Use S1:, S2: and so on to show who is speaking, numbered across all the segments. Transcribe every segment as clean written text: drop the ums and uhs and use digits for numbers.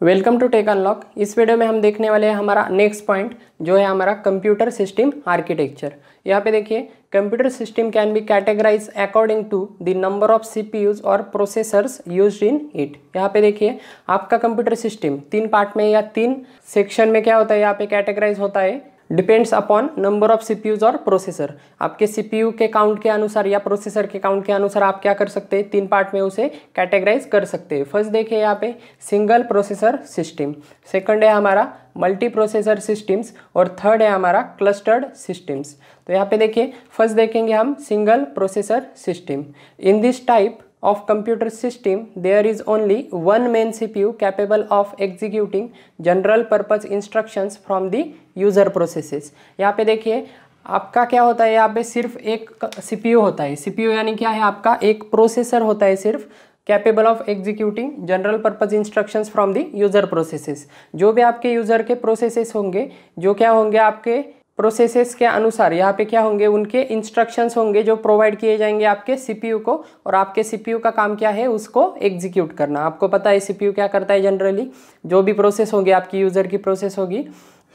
S1: Welcome to tech unlock. इस video में हम देखने वाले हैं हमारा नेक्स्ट पॉइंट जो है हमारा कंप्यूटर सिस्टम आर्किटेक्चर। यहाँ पे देखिए, computer system can be categorise according to the number of CPUs और प्रोसेसर्स यूज्ड इन इट। यहाँ पे देखिए, आपका कंप्यूटर सिस्टम 3 पार्ट में या 3 सेक्शन में क्या होता है, यहाँ पे कैटेगराइज होता है depends upon number of CPUs और प्रोसेसर। आपके सीपीयू के काउंट के अनुसार या प्रोसेसर के काउंट के अनुसार आप क्या कर सकते हैं, 3 पार्ट में उसे कैटेगराइज कर सकते हैं। फर्स्ट देखिए यहाँ पे सिंगल प्रोसेसर सिस्टम, सेकंड है हमारा मल्टी प्रोसेसर सिस्टम्स और थर्ड है हमारा क्लस्टर्ड सिस्टम्स। तो यहाँ पे देखिए, फर्स्ट देखेंगे हम single processor system. In this type of computer system there is only one main CPU capable of executing general purpose instructions from the user processes। यहाँ पे देखिए, आपका क्या होता है, यहाँ पे सिर्फ एक CPU होता है। CPU यानी क्या है, आपका एक प्रोसेसर होता है सिर्फ, capable of executing general purpose instructions from the user processes. जो भी आपके यूजर के प्रोसेसेस होंगे, जो क्या होंगे आपके प्रोसेसेस के अनुसार यहाँ पे क्या होंगे, उनके इंस्ट्रक्शंस होंगे जो प्रोवाइड किए जाएंगे आपके सीपीयू को, और आपके सीपीयू का काम क्या है, उसको एग्जीक्यूट करना। आपको पता है सीपीयू क्या करता है, जनरली जो भी प्रोसेस होगी आपकी यूजर की प्रोसेस होगी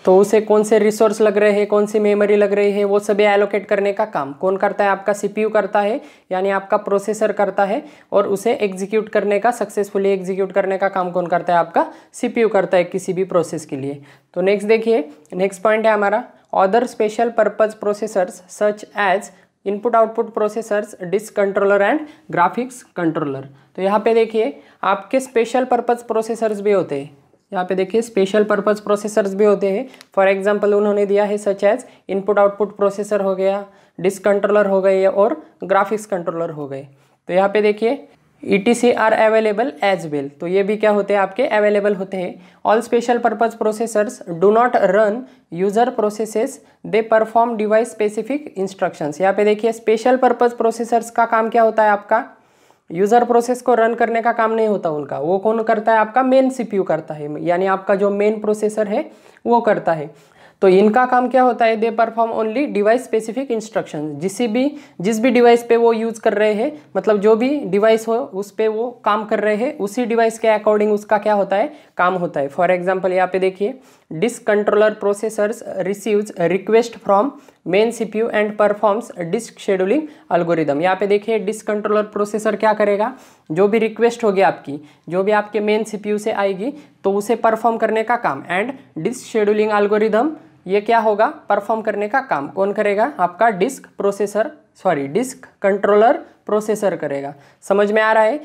S1: तो उसे कौन से रिसोर्स लग रहे हैं, कौन सी मेमोरी लग रही है, वो सभी एलोकेट करने का काम कौन करता है, आपका सीपीयू करता है, यानी आपका प्रोसेसर करता है। और उसे एग्जीक्यूट करने का, सक्सेसफुली एग्जीक्यूट करने का काम कौन करता है, आपका सीपीयू करता है किसी भी प्रोसेस के लिए। तो नेक्स्ट देखिए, नेक्स्ट पॉइंट है हमारा other special purpose processors such as input output processors, disk controller and graphics controller. तो यहाँ पे देखिए, आपके स्पेशल पर्पज प्रोसेसर्स भी होते हैं। यहाँ पे देखिए, स्पेशल पर्पज प्रोसेसर्स भी होते हैं। फॉर एग्जांपल उन्होंने दिया है such as input output processor हो गया, डिस्क कंट्रोलर हो गए और ग्राफिक्स कंट्रोलर हो गए। तो यहाँ पे देखिए ETC are available as well. तो ये भी क्या होते हैं, आपके अवेलेबल होते हैं। All special purpose processors do not run user processes, they perform device specific instructions. यहाँ पे देखिए, स्पेशल पर्पज प्रोसेसर्स का काम क्या होता है, आपका यूजर प्रोसेस को रन करने का काम नहीं होता उनका। वो कौन करता है, आपका मेन सीपीयू करता है, यानी आपका जो मेन प्रोसेसर है वो करता है। तो इनका काम क्या होता है, they perform only device specific instruction. जिस भी डिवाइस पे वो यूज कर रहे हैं, मतलब जो भी डिवाइस हो उस पे वो काम कर रहे हैं, उसी डिवाइस के अकॉर्डिंग उसका क्या होता है, काम होता है। फॉर एग्जांपल यहाँ पे देखिए, disk controller processors receives request from main CPU and performs disk scheduling algorithm. यहाँ पे देखिए, डिस्क कंट्रोलर प्रोसेसर क्या करेगा, जो भी रिक्वेस्ट होगी आपकी, जो भी आपके मेन सीपीयू से आएगी तो उसे परफॉर्म करने का काम, एंड डिस्क शेड्यूलिंग एल्गोरिदम ये क्या होगा, परफॉर्म करने का काम कौन करेगा, आपका डिस्क कंट्रोलर प्रोसेसर करेगा। समझ में आ रहा है।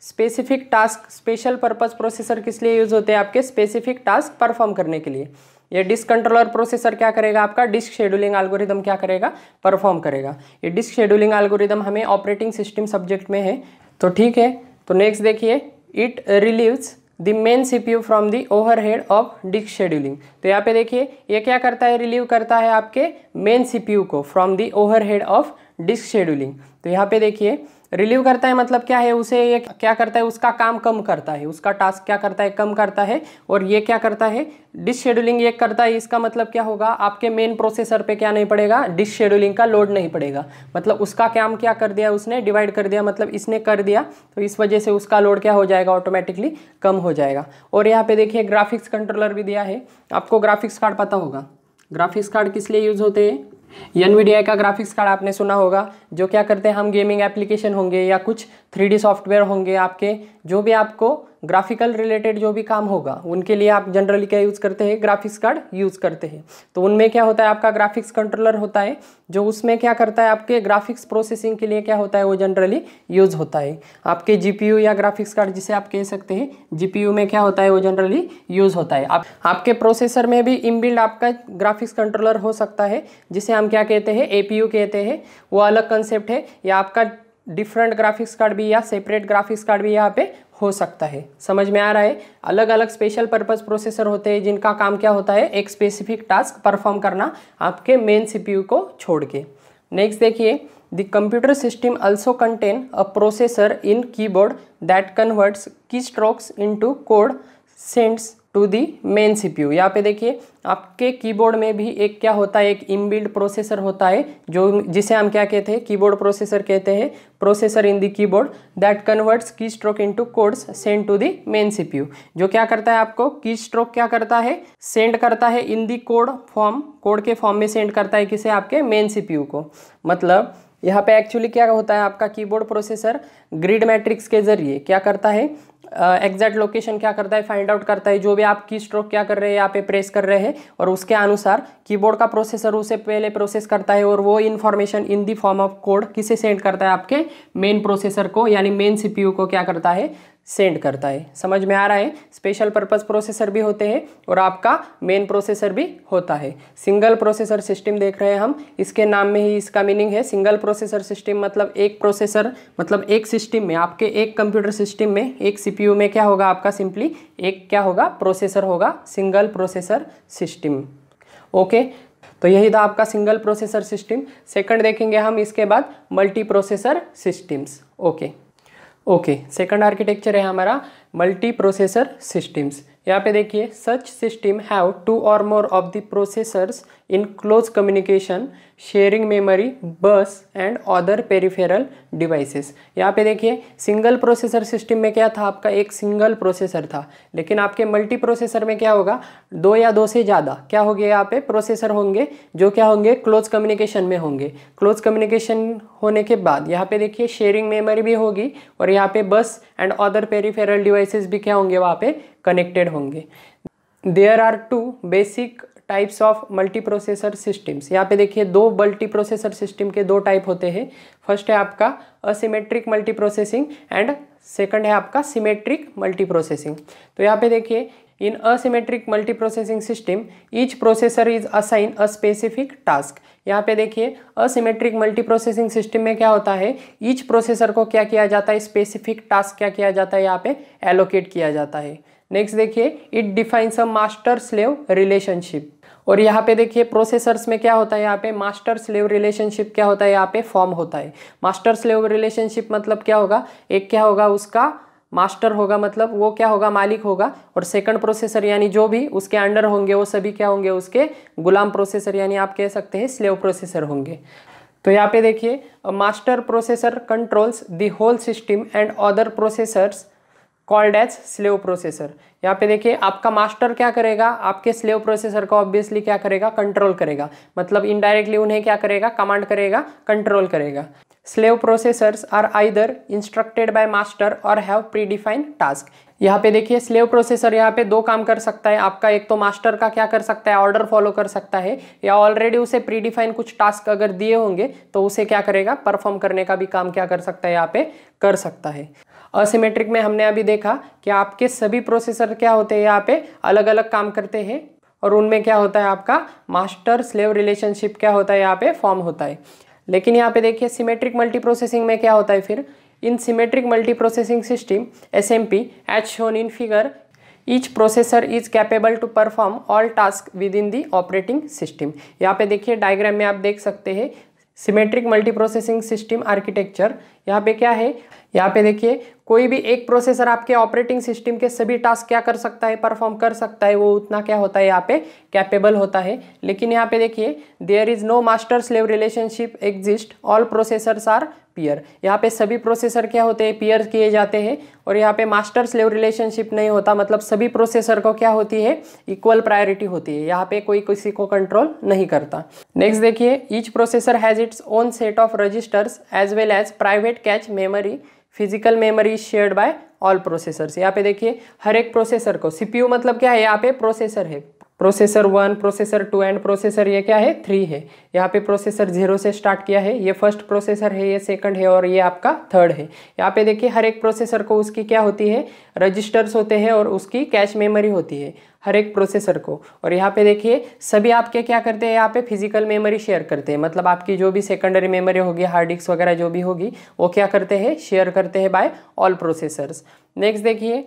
S1: Specific task, special purpose processor किस लिए यूज होते हैं, आपके स्पेसिफिक टास्क परफॉर्म करने के लिए। ये डिस्क कंट्रोलर प्रोसेसर क्या करेगा, आपका डिस्क शेड्यूलिंग एल्गोरिदम क्या करेगा, परफॉर्म करेगा। ये डिस्क शेड्यूलिंग एल्गोरिदम हमें ऑपरेटिंग सिस्टम सब्जेक्ट में है, तो ठीक है। तो नेक्स्ट देखिए, it relieves the main CPU from the overhead of disk scheduling. तो यहाँ पे देखिए, ये क्या करता है, रिलीव करता है आपके मेन सीपीयू को from the overhead of disk scheduling. तो यहाँ पे देखिए, रिलीव करता है मतलब क्या है, उसे ये क्या करता है, उसका काम कम करता है, उसका टास्क क्या करता है, कम करता है। और ये क्या करता है, डिस्क शेड्यूलिंग ये करता है। इसका मतलब क्या होगा, आपके मेन प्रोसेसर पे क्या नहीं पड़ेगा, डिस्क शेड्यूलिंग का लोड नहीं पड़ेगा। मतलब उसका काम क्या कर दिया, उसने डिवाइड कर दिया, मतलब इसने कर दिया, तो इस वजह से उसका लोड क्या हो जाएगा, ऑटोमेटिकली कम हो जाएगा। और यहाँ पे देखिए, ग्राफिक्स कंट्रोलर भी दिया है। आपको ग्राफिक्स कार्ड पता होगा, ग्राफिक्स कार्ड किस लिए यूज होते हैं, NVIDIA का ग्राफिक्स कार्ड आपने सुना होगा, जो क्या करते हैं, हम गेमिंग एप्लीकेशन होंगे या कुछ 3D सॉफ्टवेयर होंगे आपके, जो भी आपको ग्राफिकल रिलेटेड जो भी काम होगा उनके लिए आप जनरली क्या यूज़ करते हैं, ग्राफिक्स कार्ड यूज़ करते हैं। तो उनमें क्या होता है, आपका ग्राफिक्स कंट्रोलर होता है, जो उसमें क्या करता है, आपके ग्राफिक्स प्रोसेसिंग के लिए क्या होता है, वो जनरली यूज़ होता है। आपके GPU या ग्राफिक्स कार्ड जिसे आप कह सकते हैं, GPU में क्या होता है, वो जनरली यूज़ होता है। आपके प्रोसेसर में भी इनबिल्ड आपका ग्राफिक्स कंट्रोलर हो सकता है, जिसे हम क्या कहते हैं, APU कहते हैं। वो अलग कंसेप्ट है, या आपका डिफरेंट ग्राफिक्स कार्ड भी या सेपरेट ग्राफिक्स कार्ड भी यहाँ पे हो सकता है। समझ में आ रहा है। अलग अलग स्पेशल पर्पज प्रोसेसर होते हैं जिनका काम क्या होता है, एक स्पेसिफिक टास्क परफॉर्म करना आपके मेन सीपीयू को छोड़ के। नेक्स्ट देखिए, the computer system also contain a processor in keyboard that converts key strokes into code, sends to the main CPU. यहाँ पे देखिए आपके कीबोर्ड में भी एक क्या होता है, एक इनबिल्ट प्रोसेसर होता है जो जिसे हम क्या कहते हैं, कीबोर्ड प्रोसेसर कहते हैं, processor in the keyboard that converts key stroke into codes send to the main CPU. जो क्या करता है, आपको की स्ट्रोक क्या करता है, सेंड करता है इन दी कोड फॉर्म, कोड के फॉर्म में सेंड करता है किसे, आपके मेन सीपीयू को। मतलब यहाँ पे एक्चुअली क्या होता है, आपका कीबोर्ड प्रोसेसर ग्रिड मैट्रिक्स के जरिए क्या करता है, एग्जैक्ट लोकेशन क्या करता है, फाइंड आउट करता है जो भी आप की स्ट्रोक क्या कर रहे हैं, यहाँ पे प्रेस कर रहे हैं, और उसके अनुसार कीबोर्ड का प्रोसेसर उसे पहले प्रोसेस करता है और वो information in the form of code किसे सेंड करता है, आपके मेन प्रोसेसर को, यानी मेन सीपीयू को क्या करता है, सेंड करता है। समझ में आ रहा है। स्पेशल पर्पस प्रोसेसर भी होते हैं और आपका मेन प्रोसेसर भी होता है। सिंगल प्रोसेसर सिस्टम देख रहे हैं हम, इसके नाम में ही इसका मीनिंग है सिंगल प्रोसेसर सिस्टम, मतलब एक प्रोसेसर, मतलब एक सिस्टम में, आपके एक कंप्यूटर सिस्टम में, एक सीपीयू में क्या होगा, आपका सिंपली एक क्या होगा, प्रोसेसर होगा, सिंगल प्रोसेसर सिस्टम। ओके, तो यही था आपका सिंगल प्रोसेसर सिस्टम। सेकंड देखेंगे हम इसके बाद multi processor systems. Okay, second architecture है हमारा मल्टी प्रोसेसर सिस्टम्स। यहाँ पे देखिए सच सिस्टम हैव टू और more of the processors in close communication sharing memory बस एंड अदर पेरिफेरल डिवाइसेस। यहाँ पे देखिए सिंगल प्रोसेसर सिस्टम में क्या था, आपका एक सिंगल प्रोसेसर था, लेकिन आपके मल्टी प्रोसेसर में क्या होगा, दो या दो से ज़्यादा क्या होंगे, यहाँ पे प्रोसेसर होंगे जो क्या होंगे, क्लोज कम्युनिकेशन में होंगे। क्लोज कम्युनिकेशन होने के बाद यहाँ पे देखिए शेयरिंग मेमोरी भी होगी और यहाँ पे बस एंड अदर पेरिफेरल डिवाइसेस भी क्या होंगे, वहाँ पे कनेक्टेड होंगे। There are two basic types of multi processor systems. यहाँ पे देखिए दो मल्टी प्रोसेसर सिस्टम के दो टाइप होते हैं। फर्स्ट है आपका asymmetric multi processing and second है आपका सिमेट्रिक मल्टी प्रोसेसिंग। तो यहाँ पे देखिए in asymmetric multi processing system each processor is assign a specific task. यहाँ पे देखिए असिमेट्रिक मल्टी प्रोसेसिंग सिस्टम में क्या होता है, ईच प्रोसेसर को क्या किया जाता है, स्पेसिफिक टास्क क्या किया जाता है, यहाँ पे एलोकेट किया जाता है। नेक्स्ट देखिए it defines a master slave relationship. और यहाँ पे देखिए प्रोसेसर्स में क्या होता है, यहाँ पे मास्टर स्लेव रिलेशनशिप क्या होता है, यहाँ पे फॉर्म होता है। मास्टर स्लेव रिलेशनशिप मतलब क्या होगा, एक क्या होगा, उसका मास्टर होगा, मतलब वो क्या होगा, मालिक होगा, और सेकंड प्रोसेसर यानी जो भी उसके अंडर होंगे वो सभी क्या होंगे, उसके गुलाम प्रोसेसर, यानी आप कह सकते हैं स्लेव प्रोसेसर होंगे। तो यहाँ पे देखिए master processor controls the whole system and other processors called as slave processor. यहाँ पे देखिए आपका मास्टर क्या करेगा, आपके स्लेव प्रोसेसर को ऑब्वियसली क्या करेगा, कंट्रोल करेगा, मतलब इनडायरेक्टली उन्हें क्या करेगा, कमांड करेगा, कंट्रोल करेगा। Slave processors are either instructed by master और हैव प्रीडिफाइंड टास्क। यहाँ पे देखिए स्लेव प्रोसेसर यहाँ पे दो काम कर सकता है आपका, एक तो मास्टर का क्या कर सकता है, ऑर्डर फॉलो कर सकता है, या ऑलरेडी उसे प्रीडिफाइन कुछ टास्क अगर दिए होंगे तो उसे क्या करेगा, परफॉर्म करने का भी काम क्या कर सकता है, यहाँ पे कर सकता है। असिमेट्रिक में हमने अभी देखा कि आपके सभी प्रोसेसर क्या होते हैं, यहाँ पे अलग अलग काम करते हैं और उनमें क्या होता है, आपका मास्टर स्लेव रिलेशनशिप क्या होता है, यहाँ पे फॉर्म होता है। लेकिन यहाँ पे देखिए सिमेट्रिक मल्टी प्रोसेसिंग में क्या होता है, फिर in symmetric multi processing system SMP as shown in figure each processor is capable to perform all task within the operating system. यहाँ पे देखिए डायग्राम में आप देख सकते हैं symmetric multi processing system architecture. यहाँ पे क्या है, यहाँ पे देखिए कोई भी एक प्रोसेसर आपके ऑपरेटिंग सिस्टम के सभी टास्क क्या कर सकता है, परफॉर्म कर सकता है, वो उतना क्या होता है, यहाँ पे कैपेबल होता है। लेकिन यहाँ पे देखिए there is no master slave relationship exist, all processors are peer. यहाँ पे सभी प्रोसेसर क्या होते हैं, पीयर किए जाते हैं, और यहाँ पे मास्टर स्लेव रिलेशनशिप नहीं होता, मतलब सभी प्रोसेसर को क्या होती है, इक्वल प्रायोरिटी होती है, यहाँ पे कोई किसी को कंट्रोल नहीं करता। नेक्स्ट देखिए each processor has its own set of registers as well as private cache memory, physical memory shared by all processors. यहाँ पे देखिए हर एक प्रोसेसर को, सीपीयू मतलब क्या है, यहाँ पे प्रोसेसर है, प्रोसेसर 1, प्रोसेसर 2 एंड प्रोसेसर ये क्या है, 3 है। यहाँ पे प्रोसेसर 0 से स्टार्ट किया है, ये फर्स्ट प्रोसेसर है, ये सेकंड है और ये आपका थर्ड है। यहाँ पे देखिए हर एक प्रोसेसर को उसकी क्या होती है, रजिस्टर्स होते हैं और उसकी कैश मेमोरी होती है हर एक प्रोसेसर को। और यहाँ पे देखिए सभी आपके क्या करते हैं, यहाँ पे फिजिकल मेमोरी शेयर करते हैं, मतलब आपकी जो भी सेकेंडरी मेमोरी होगी, हार्ड डिस्क वगैरह जो भी होगी, वो क्या करते हैं, शेयर करते हैं बाय ऑल प्रोसेसर्स। नेक्स्ट देखिए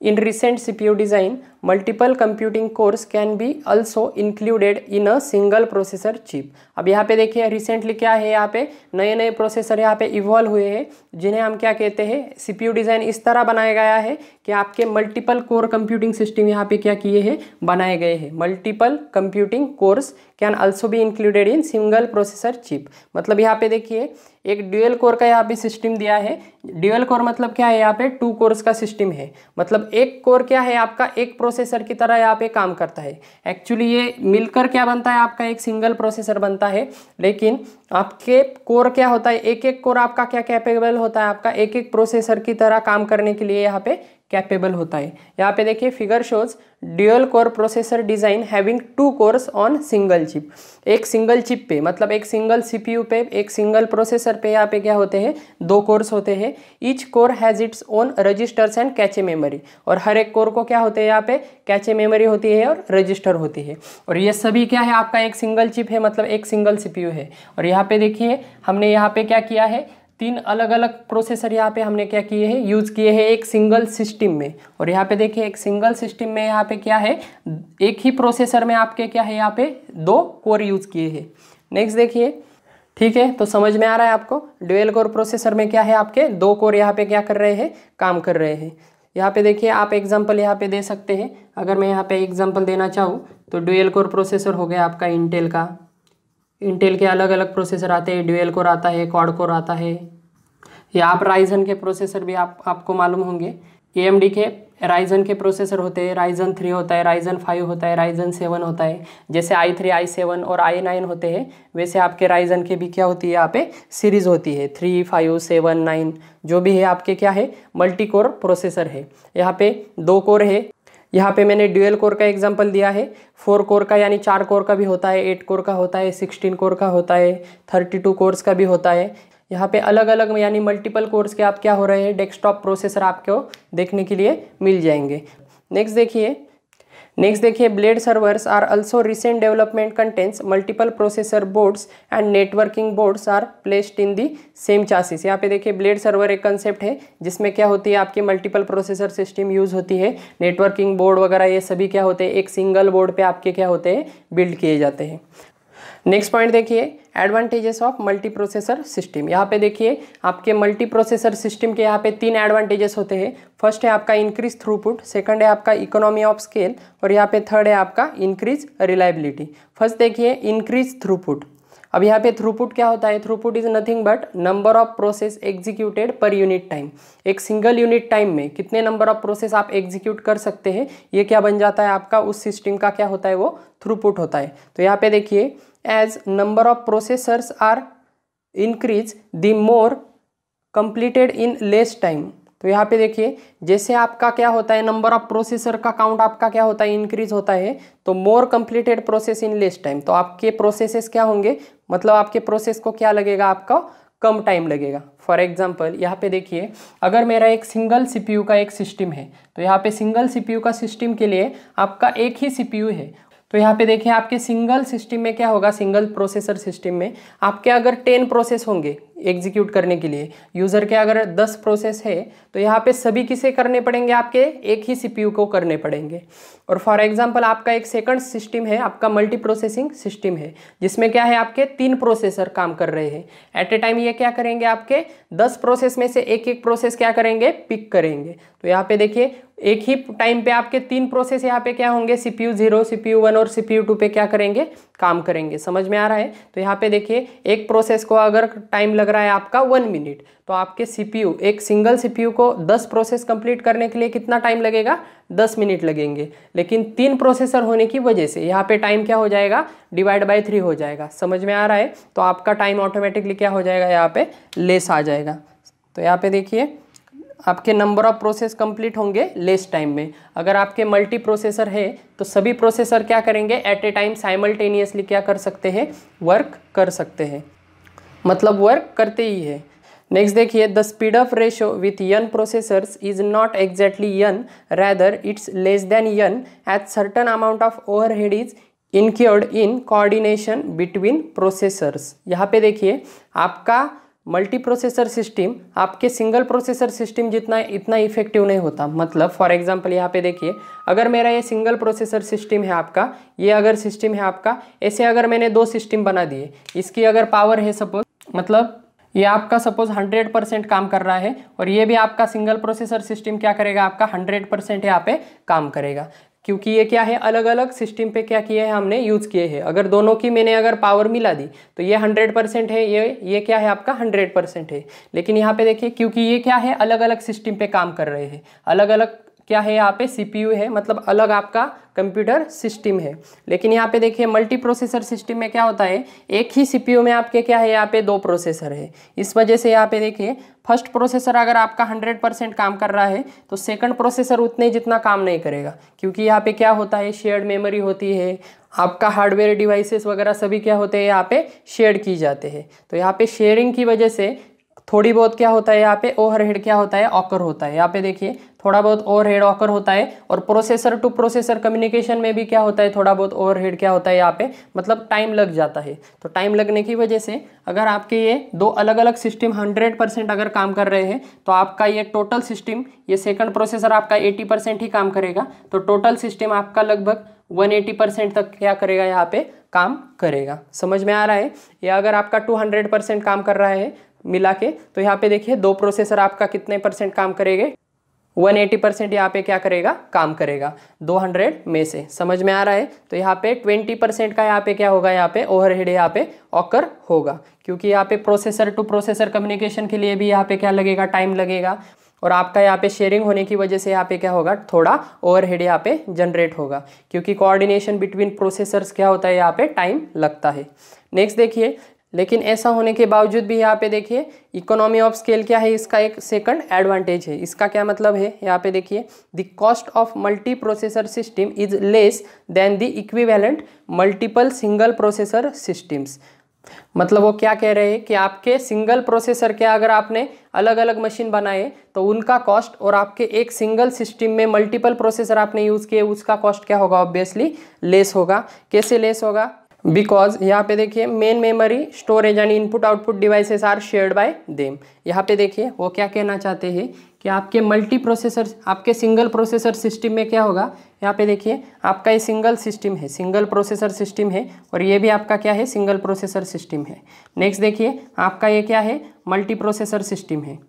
S1: In recent CPU design, multiple computing cores can be also included in a single processor chip. अब यहाँ पे देखिए रिसेंटली क्या है, यहाँ पे नए नए प्रोसेसर यहाँ पे इवॉल्व हुए हैं जिन्हें हम क्या कहते हैं, CPU डिज़ाइन इस तरह बनाया गया है कि आपके मल्टीपल कोर कंप्यूटिंग सिस्टम यहाँ पे क्या किए हैं, बनाए गए हैं। Multiple computing course can also be included in single processor chip. मतलब यहाँ पे देखिए एक ड्यूअल कोर का यहाँ पे सिस्टम दिया है। ड्यूअल कोर मतलब क्या है, यहाँ पे 2 कोर्स का सिस्टम है। मतलब एक कोर क्या है आपका, एक प्रोसेसर की तरह यहाँ पे काम करता है। एक्चुअली ये मिलकर क्या बनता है आपका, एक सिंगल प्रोसेसर बनता है। लेकिन आपके कोर क्या होता है, एक एक कोर आपका क्या कैपेबल होता है, आपका एक एक प्रोसेसर की तरह काम करने के लिए यहाँ पे कैपेबल होता है। यहाँ पे देखिए figure shows dual core processor design having 2 course on single chip. एक सिंगल चिप पे मतलब एक सिंगल सीपीयू पे, एक सिंगल प्रोसेसर पे यहाँ पे क्या होते हैं, 2 कोर्स होते हैं। Each core has its own registers and cache memory. और हर एक कोर को क्या होते हैं, यहाँ पे कैचे मेमोरी होती है और रजिस्टर होती है। और ये सभी क्या है आपका एक सिंगल चिप है, मतलब एक सिंगल सीपीयू है। और यहाँ पे देखिए हमने यहाँ पे क्या किया है, 3 अलग अलग प्रोसेसर यहाँ पे हमने क्या किए हैं, यूज़ किए हैं एक सिंगल सिस्टम में। और यहाँ पे देखिए एक सिंगल सिस्टम में यहाँ पे क्या है, एक ही प्रोसेसर में आपके क्या है, यहाँ पे 2 कोर यूज़ किए हैं। नेक्स्ट देखिए, ठीक है, तो समझ में आ रहा है आपको, ड्यूअल कोर प्रोसेसर में क्या है आपके 2 कोर यहाँ पे क्या कर रहे हैं, काम कर रहे हैं। यहाँ पे देखिए आप एग्जाम्पल यहाँ पे दे सकते हैं। अगर मैं यहाँ पे एग्जाम्पल देना चाहूँ तो ड्यूअल कोर प्रोसेसर हो गया आपका इंटेल का। इंटेल के अलग अलग प्रोसेसर आते हैं, ड्यूअल कोर आता है, क्वाड कोर आता है। या आप राइजन के प्रोसेसर भी आपको मालूम होंगे। AMD के राइजन के प्रोसेसर होते हैं, राइजन 3 होता है, राइजन 5 होता है, राइजन 7 होता है। जैसे i3, i7 और i9 होते हैं, वैसे आपके राइजन के भी क्या होती है, यहाँ पे सीरीज़ होती है 3, 5, 7, 9 जो भी है आपके क्या है, मल्टी कोर प्रोसेसर है। यहाँ पे 2 कोर है। यहाँ पे मैंने ड्यूअल कोर का एग्जांपल दिया है। 4 कोर का यानी 4 कोर का भी होता है, 8 कोर का होता है, 16 कोर का होता है, 32 कोर्स का भी होता है। यहाँ पे अलग अलग यानी मल्टीपल कोर्स के आप क्या हो रहे हैं, डेस्कटॉप प्रोसेसर आपको देखने के लिए मिल जाएंगे। नेक्स्ट देखिए blade servers are also recent development contents multiple processor boards and networking boards are placed in the same chassis. यहाँ पे देखिए ब्लेड सर्वर एक कंसेप्ट है जिसमें क्या होती है आपकी मल्टीपल प्रोसेसर सिस्टम यूज़ होती है। नेटवर्किंग बोर्ड वगैरह ये सभी क्या होते हैं, एक सिंगल बोर्ड पे आपके क्या होते हैं, बिल्ड किए जाते हैं। नेक्स्ट पॉइंट देखिए advantages of multi processor system. यहाँ पे देखिए आपके मल्टी प्रोसेसर सिस्टम के यहाँ पे 3 एडवांटेजेस होते हैं। फर्स्ट है आपका इंक्रीज थ्रूपुट, सेकंड है आपका इकोनॉमी ऑफ स्केल और यहाँ पे थर्ड है आपका इंक्रीज रिलायबिलिटी। फर्स्ट देखिए इंक्रीज थ्रूपुट। अब यहाँ पे थ्रूपुट क्या होता है, throughput is nothing but number of process executed per unit time. एक सिंगल यूनिट टाइम में कितने नंबर ऑफ प्रोसेस आप एग्जीक्यूट कर सकते हैं, ये क्या बन जाता है आपका, उस सिस्टम का क्या होता है, वो थ्रूपुट होता है। तो यहाँ पे देखिए as number of processors are increase the more completed in less time। तो यहाँ पे देखिए जैसे आपका क्या होता है, नंबर ऑफ प्रोसेसर का काउंट आपका क्या होता है, इंक्रीज होता है, तो more completed process in less time. तो आपके प्रोसेसेस क्या होंगे, मतलब आपके प्रोसेस को क्या लगेगा, आपका कम टाइम लगेगा। फॉर एग्जांपल यहाँ पे देखिए अगर मेरा एक सिंगल सीपीयू का एक सिस्टम है, तो यहाँ पे सिंगल सीपीयू का सिस्टम के लिए आपका एक ही सीपीयू है। तो यहाँ पे देखिए आपके सिंगल सिस्टम में क्या होगा, सिंगल प्रोसेसर सिस्टम में आपके अगर 10 प्रोसेस होंगे एग्जीक्यूट करने के लिए, यूज़र के अगर 10 प्रोसेस है तो यहाँ पे सभी किसे करने पड़ेंगे, आपके एक ही सीपीयू को करने पड़ेंगे। और फॉर एग्जांपल आपका एक सेकंड सिस्टम है, आपका मल्टी प्रोसेसिंग सिस्टम है जिसमें क्या है आपके 3 प्रोसेसर काम कर रहे हैं एट ए टाइम। ये क्या करेंगे, आपके 10 प्रोसेस में से एक एक प्रोसेस क्या करेंगे, पिक करेंगे। तो यहाँ पे देखिए एक ही टाइम पे आपके 3 प्रोसेस यहाँ पे क्या होंगे, CPU 0, CPU 1 और CPU 2 पे क्या करेंगे, काम करेंगे। समझ में आ रहा है। तो यहाँ पे देखिए एक प्रोसेस को अगर टाइम लग रहा है आपका 1 मिनट, तो आपके CPU एक सिंगल CPU को 10 प्रोसेस कंप्लीट करने के लिए कितना टाइम लगेगा, 10 मिनट लगेंगे। लेकिन 3 प्रोसेसर होने की वजह से यहाँ पे टाइम क्या हो जाएगा, डिवाइड बाय 3 हो जाएगा। समझ में आ रहा है। तो आपका टाइम ऑटोमेटिकली क्या हो जाएगा, यहाँ पे लेस आ जाएगा। तो यहाँ पे देखिए आपके नंबर ऑफ प्रोसेस कंप्लीट होंगे लेस टाइम में। अगर आपके मल्टी प्रोसेसर है तो सभी प्रोसेसर क्या करेंगे, एट ए टाइम साइमल्टेनियसली क्या कर सकते हैं, वर्क कर सकते हैं, मतलब वर्क करते ही है। नेक्स्ट देखिए the speed of ratio with n processors is not exactly n, rather it's less than n at certain amount of overhead is incurred in coordination between processors. यहाँ पे देखिए आपका मल्टी प्रोसेसर सिस्टम आपके single processor system जितना इतना effective नहीं होता। मतलब फॉर एग्जांपल यहाँ पे देखिए, अगर मेरा ये सिंगल प्रोसेसर सिस्टम है आपका, ये अगर सिस्टम है आपका, ऐसे अगर मैंने 2 सिस्टम बना दिए, इसकी अगर पावर है सपोज, मतलब ये आपका सपोज 100% काम कर रहा है और ये भी आपका सिंगल प्रोसेसर सिस्टम क्या करेगा, आपका 100% यहाँ पे काम करेगा, क्योंकि ये क्या है, अलग अलग सिस्टम पे क्या किए हैं हमने, यूज़ किए हैं। अगर दोनों की मैंने अगर पावर मिला दी तो ये 100% है, ये क्या है आपका 100% है। लेकिन यहाँ पे देखिए, क्योंकि ये क्या है, अलग अलग सिस्टम पे काम कर रहे हैं, अलग अलग क्या है यहाँ पे CPU है, मतलब अलग आपका कंप्यूटर सिस्टम है। लेकिन यहाँ पे देखिए मल्टी प्रोसेसर सिस्टम में क्या होता है, एक ही CPU में आपके क्या है, यहाँ पे 2 प्रोसेसर है। इस वजह से यहाँ पे देखिए फर्स्ट प्रोसेसर अगर आपका 100% काम कर रहा है तो सेकंड प्रोसेसर उतने जितना काम नहीं करेगा, क्योंकि यहाँ पे क्या होता है, शेयर्ड मेमोरी होती है, आपका हार्डवेयर डिवाइसेस वगैरह सभी क्या होते हैं, यहाँ पे शेयर की जाते हैं। तो यहाँ पे शेयरिंग की वजह से थोड़ी बहुत क्या होता है, यहाँ पे ओवरहेड क्या होता है, ऑकर होता है। यहाँ पे देखिए थोड़ा बहुत ओवरहेड ऑकर होता है, और प्रोसेसर टू प्रोसेसर कम्युनिकेशन में भी क्या होता है, थोड़ा बहुत ओवरहेड क्या होता है यहाँ पे, मतलब टाइम लग जाता है। तो टाइम लगने की वजह से अगर आपके ये 2 अलग अलग सिस्टम 100% अगर काम कर रहे हैं तो आपका ये टोटल सिस्टम, ये सेकंड प्रोसेसर आपका 80% ही काम करेगा, तो टोटल सिस्टम आपका लगभग 180% तक क्या करेगा, यहाँ पे काम करेगा। समझ में आ रहा है? या अगर आपका 200% काम कर रहा है मिला के, तो यहाँ पे देखिए 2 प्रोसेसर आपका कितने % काम करेंगे, 180% यहाँ पे क्या करेगा, काम करेगा 200 में से। समझ में आ रहा है? तो यहाँ पे 20% का यहाँ पे क्या होगा, यहाँ पे ओवरहेड यहाँ पे ऑकर होगा, क्योंकि यहाँ पे प्रोसेसर टू प्रोसेसर कम्युनिकेशन के लिए भी यहाँ पे क्या लगेगा, टाइम लगेगा, और आपका यहाँ पे शेयरिंग होने की वजह से यहाँ पे क्या होगा, थोड़ा ओवरहेड यहाँ पे जनरेट होगा, क्योंकि कोऑर्डिनेशन बिटवीन प्रोसेसर्स क्या होता है, यहाँ पे टाइम लगता है। नेक्स्ट देखिए, लेकिन ऐसा होने के बावजूद भी यहाँ पे देखिए इकोनॉमी ऑफ स्केल क्या है, इसका एक सेकंड एडवांटेज है। इसका क्या मतलब है, यहाँ पे देखिए the cost of multi processor system is less than the equivalent multiple single processor systems. मतलब वो क्या कह रहे हैं कि आपके सिंगल प्रोसेसर के अगर आपने अलग अलग मशीन बनाए तो उनका कॉस्ट, और आपके एक सिंगल सिस्टम में मल्टीपल प्रोसेसर आपने यूज़ किए उसका कॉस्ट क्या होगा, ऑब्वियसली लेस होगा। कैसे लेस होगा, बिकॉज यहाँ पे देखिए main memory storage and input output devices are shared by them. यहाँ पे देखिए वो क्या कहना चाहते हैं कि आपके मल्टी प्रोसेसर, आपके सिंगल प्रोसेसर सिस्टम में क्या होगा, यहाँ पे देखिए आपका ये सिंगल सिस्टम है, सिंगल प्रोसेसर सिस्टम है, और ये भी आपका क्या है, सिंगल प्रोसेसर सिस्टम है। नेक्स्ट देखिए आपका ये क्या है, मल्टी प्रोसेसर सिस्टम है,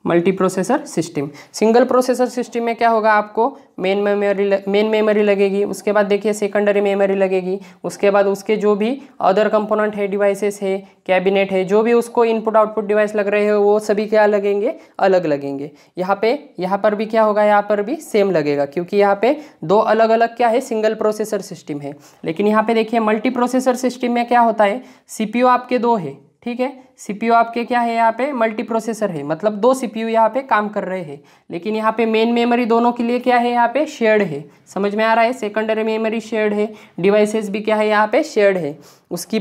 S1: multi processor system. Single processor system में क्या होगा, आपको मेन मेमोरी लगेगी, उसके बाद देखिए सेकेंडरी मेमोरी लगेगी, उसके बाद उसके जो भी अदर कंपोनेंट है, डिवाइसेस है, कैबिनेट है, जो भी उसको इनपुट आउटपुट डिवाइस लग रहे हैं वो सभी क्या लगेंगे, अलग लगेंगे। यहाँ पर भी क्या होगा, यहाँ पर भी सेम लगेगा, क्योंकि यहाँ पे 2 अलग अलग क्या है, सिंगल प्रोसेसर सिस्टम है। लेकिन यहाँ पे देखिए मल्टी प्रोसेसर सिस्टम में क्या होता है, CPU आपके 2 है, ठीक है, CPU आपके क्या है, यहाँ पे मल्टी प्रोसेसर है, मतलब 2 CPU यहाँ पे काम कर रहे हैं। लेकिन यहाँ पे मेन मेमोरी दोनों के लिए क्या है, यहाँ पे शेयर्ड है। समझ में आ रहा है? सेकेंडरी मेमोरी शेयर्ड है, डिवाइसेस भी क्या है, यहाँ पे शेयर्ड है। उसकी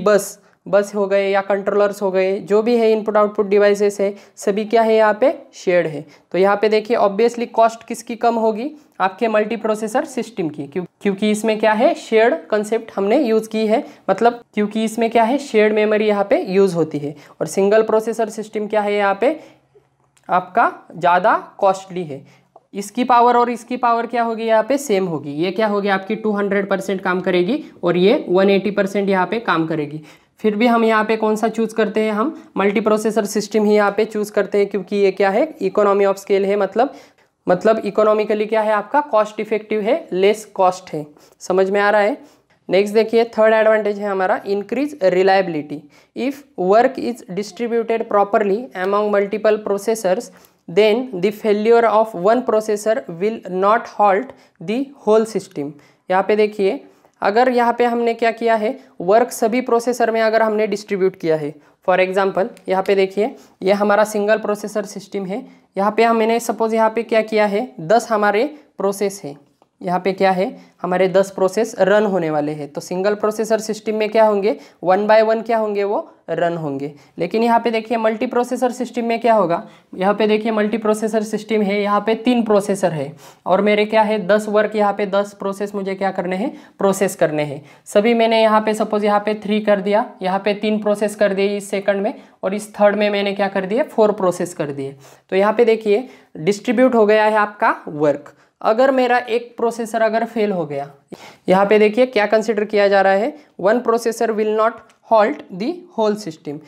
S1: बस हो गए या कंट्रोलर्स हो गए, जो भी है इनपुट आउटपुट डिवाइसेस है, सभी क्या है, यहाँ पे शेयर्ड है। तो यहाँ पे देखिए ऑब्वियसली कॉस्ट किसकी कम होगी, आपके मल्टी प्रोसेसर सिस्टम की, क्योंकि इसमें क्या है, शेयर्ड कंसेप्ट हमने यूज़ की है, मतलब क्योंकि इसमें क्या है, शेयर्ड मेमोरी यहाँ पे यूज़ होती है। और सिंगल प्रोसेसर सिस्टम क्या है, यहाँ पे आपका ज़्यादा कॉस्टली है। इसकी पावर और इसकी पावर क्या होगी, यहाँ पे सेम होगी। ये क्या होगी, आपकी 200% काम करेगी और ये 180% यहाँ पे काम करेगी। फिर भी हम यहाँ पे कौन सा चूज़ करते हैं, हम मल्टी प्रोसेसर सिस्टम ही यहाँ पे चूज़ करते हैं, क्योंकि ये क्या है, इकोनॉमी ऑफ स्केल है, मतलब इकोनॉमिकली क्या है, आपका कॉस्ट इफेक्टिव है, लेस कॉस्ट है। समझ में आ रहा है? नेक्स्ट देखिए थर्ड एडवांटेज है हमारा, increase reliability. If work is distributed properly among multiple processors then the failure of one processor will not halt the whole system. यहाँ पे देखिए अगर यहाँ पे हमने क्या किया है, वर्क सभी प्रोसेसर में अगर हमने डिस्ट्रीब्यूट किया है, फॉर एग्जांपल यहाँ पे देखिए ये हमारा सिंगल प्रोसेसर सिस्टम है, यहाँ पे मैंने सपोज यहाँ पे क्या किया है, 10 हमारे प्रोसेस है, यहाँ पे क्या है, हमारे 10 प्रोसेस रन होने वाले हैं। तो सिंगल प्रोसेसर सिस्टम में क्या होंगे, 1 बाय 1 क्या होंगे, वो रन होंगे। लेकिन यहाँ पे देखिए मल्टी प्रोसेसर सिस्टम में क्या होगा, यहाँ पे देखिए मल्टी प्रोसेसर सिस्टम है, यहाँ पे 3 प्रोसेसर है और मेरे क्या है 10 वर्क, यहाँ पे 10 प्रोसेस मुझे क्या करने हैं, प्रोसेस करने हैं। सभी मैंने यहाँ पे सपोज यहाँ पे 3 कर दिया, यहाँ पे 3 प्रोसेस कर दिए इस सेकंड में, और इस थर्ड में मैंने क्या कर दिए, 4 प्रोसेस कर दिए। तो यहाँ पे देखिए डिस्ट्रीब्यूट हो गया है आपका वर्क। अगर मेरा एक प्रोसेसर अगर फेल हो गया, यहाँ पे देखिए क्या कंसिडर किया जा रहा है, 1 processor will not halt the whole system.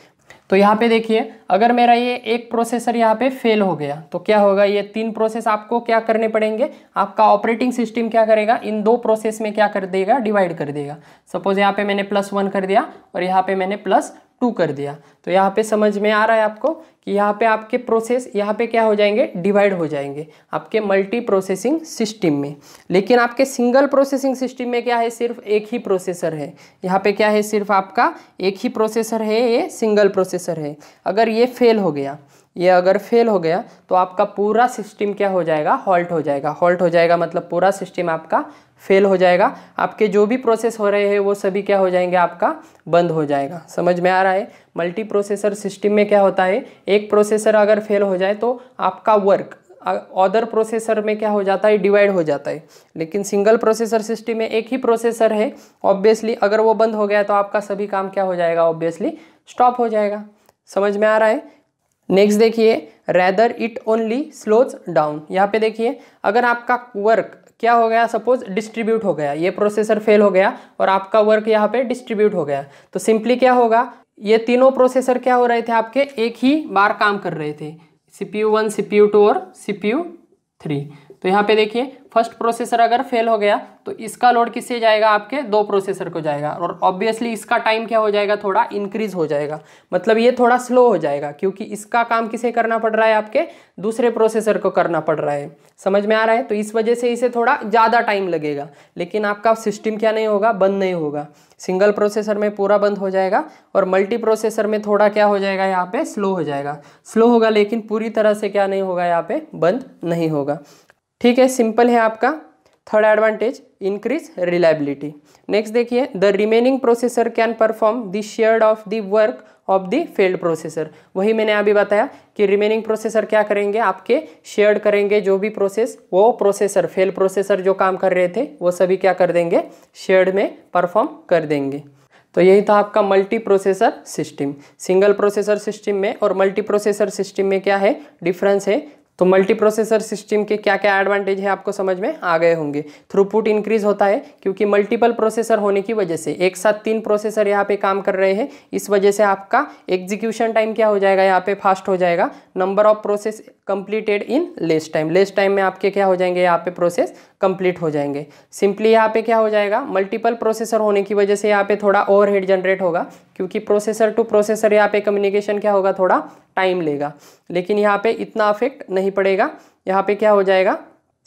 S1: तो यहाँ पे देखिए अगर मेरा ये एक प्रोसेसर यहाँ पे फेल हो गया तो क्या होगा, ये 3 प्रोसेस आपको क्या करने पड़ेंगे, आपका ऑपरेटिंग सिस्टम क्या करेगा, इन 2 प्रोसेस में क्या कर देगा, डिवाइड कर देगा। सपोज यहाँ पे मैंने +1 कर दिया और यहाँ पे मैंने +2 कर दिया। तो यहाँ पे समझ में आ रहा है आपको कि यहाँ पे आपके प्रोसेस यहाँ पे क्या हो जाएंगे, डिवाइड हो जाएंगे आपके मल्टी प्रोसेसिंग सिस्टम में। लेकिन आपके सिंगल प्रोसेसिंग सिस्टम में क्या है, सिर्फ एक ही प्रोसेसर है। यहाँ पे क्या है, सिर्फ आपका एक ही प्रोसेसर है, ये सिंगल प्रोसेसर है। अगर ये फेल हो गया, ये अगर फेल हो गया तो आपका पूरा सिस्टम क्या हो जाएगा, हॉल्ट हो जाएगा। हॉल्ट हो जाएगा मतलब पूरा सिस्टम आपका फेल हो जाएगा। आपके जो भी प्रोसेस हो रहे हैं वो सभी क्या हो जाएंगे, आपका बंद हो जाएगा। समझ में आ रहा है। मल्टी प्रोसेसर सिस्टम में क्या होता है, एक प्रोसेसर अगर फेल हो जाए तो आपका वर्क अदर प्रोसेसर में क्या हो जाता है, डिवाइड हो जाता है। लेकिन सिंगल प्रोसेसर सिस्टम में एक ही प्रोसेसर है, ऑब्वियसली अगर वो बंद हो गया तो आपका सभी काम क्या हो जाएगा, ऑब्वियसली स्टॉप हो जाएगा। समझ में आ रहा है। नेक्स्ट देखिए, rather it only slows down. यहाँ पे देखिए अगर आपका वर्क क्या हो गया, सपोज डिस्ट्रीब्यूट हो गया, ये प्रोसेसर फेल हो गया और आपका वर्क यहाँ पे डिस्ट्रीब्यूट हो गया, तो सिंपली क्या होगा, ये तीनों प्रोसेसर क्या हो रहे थे, आपके एक ही बार काम कर रहे थे, CPU 1, CPU 2 और CPU 3। तो यहाँ पे देखिए फर्स्ट प्रोसेसर अगर फेल हो गया तो इसका लोड किससे जाएगा, आपके 2 प्रोसेसर को जाएगा, और ऑब्वियसली इसका टाइम क्या हो जाएगा, थोड़ा इंक्रीज हो जाएगा। मतलब ये थोड़ा स्लो हो जाएगा क्योंकि इसका काम किसे करना पड़ रहा है, आपके दूसरे प्रोसेसर को करना पड़ रहा है। समझ में आ रहा है। तो इस वजह से इसे थोड़ा ज़्यादा टाइम लगेगा, लेकिन आपका सिस्टम क्या नहीं होगा, बंद नहीं होगा। सिंगल प्रोसेसर में पूरा बंद हो जाएगा और मल्टी प्रोसेसर में थोड़ा क्या हो जाएगा, यहाँ पे स्लो हो जाएगा। स्लो होगा लेकिन पूरी तरह से क्या नहीं होगा, यहाँ पे बंद नहीं होगा। ठीक है, सिंपल है आपका। Third advantage, increase reliability. Next देखिए, the remaining processor can perform the shared of the work of the failed processor. वही मैंने अभी बताया कि रिमेनिंग प्रोसेसर क्या करेंगे, आपके शेयर्ड करेंगे जो भी प्रोसेस, वो प्रोसेसर फेल प्रोसेसर जो काम कर रहे थे वो सभी क्या कर देंगे, शेयर्ड में परफॉर्म कर देंगे। तो यही था आपका multi processor system. Single processor system में और मल्टी प्रोसेसर सिस्टम में क्या है, डिफरेंस है। तो मल्टी प्रोसेसर सिस्टम के क्या क्या एडवांटेज है आपको समझ में आ गए होंगे। थ्रूपुट इंक्रीज होता है क्योंकि मल्टीपल प्रोसेसर होने की वजह से एक साथ 3 प्रोसेसर यहाँ पे काम कर रहे हैं, इस वजह से आपका एग्जीक्यूशन टाइम क्या हो जाएगा, यहाँ पे फास्ट हो जाएगा। Number of process completed in less time, less time में आपके क्या हो जाएंगे, यहाँ पे प्रोसेस कंप्लीट हो जाएंगे। सिंपली यहाँ पे क्या हो जाएगा, मल्टीपल प्रोसेसर होने की वजह से यहाँ पे थोड़ा ओवरहेड जनरेट होगा क्योंकि प्रोसेसर टू प्रोसेसर यहाँ पे कम्युनिकेशन क्या होगा, थोड़ा टाइम लेगा। लेकिन यहाँ पे इतना अफेक्ट नहीं पड़ेगा। यहाँ पे क्या हो जाएगा,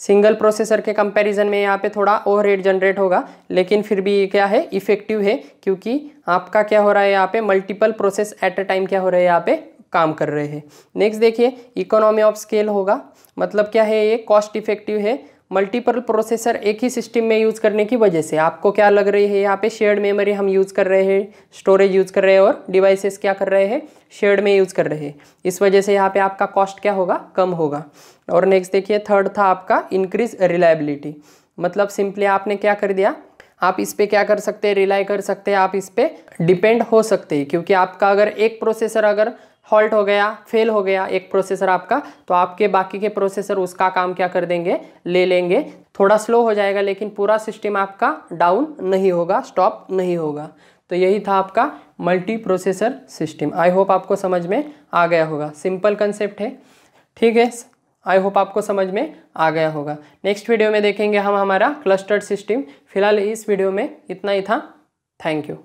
S1: सिंगल प्रोसेसर के कंपैरिजन में यहाँ पे थोड़ा ओवरहेड जनरेट होगा, लेकिन फिर भी क्या है, इफेक्टिव है क्योंकि आपका क्या हो रहा है, यहाँ पे multiple process at a time क्या हो रहे हैं, यहाँ पे काम कर रहे हैं। नेक्स्ट देखिए, इकोनॉमी ऑफ स्केल होगा। मतलब क्या है, ये कॉस्ट इफेक्टिव है। मल्टीपल प्रोसेसर एक ही सिस्टम में यूज़ करने की वजह से आपको क्या लग रही है, यहाँ पे शेयर्ड मेमोरी हम यूज़ कर रहे हैं, स्टोरेज यूज़ कर रहे हैं और डिवाइसेस क्या कर रहे हैं, शेयर्ड में यूज़ कर रहे हैं। इस वजह से यहाँ पे आपका कॉस्ट क्या होगा, कम होगा। और नेक्स्ट देखिए, थर्ड था आपका इंक्रीज रिलायबिलिटी। मतलब सिंपली आपने क्या कर दिया, आप इस पे क्या कर सकते हैं, रिलाई कर सकते हैं, आप इस पे डिपेंड हो सकते हैं। क्योंकि आपका अगर एक प्रोसेसर अगर हॉल्ट हो गया, फेल हो गया एक प्रोसेसर आपका, तो आपके बाकी के प्रोसेसर उसका काम क्या कर देंगे, ले लेंगे। थोड़ा स्लो हो जाएगा लेकिन पूरा सिस्टम आपका डाउन नहीं होगा, स्टॉप नहीं होगा। तो यही था आपका multi processor system. I hope आपको समझ में आ गया होगा। सिंपल कंसेप्ट है, ठीक है। आई होप आपको समझ में आ गया होगा। नेक्स्ट वीडियो में देखेंगे हम हमारा क्लस्टर्ड सिस्टम। फिलहाल इस वीडियो में इतना ही था। Thank you.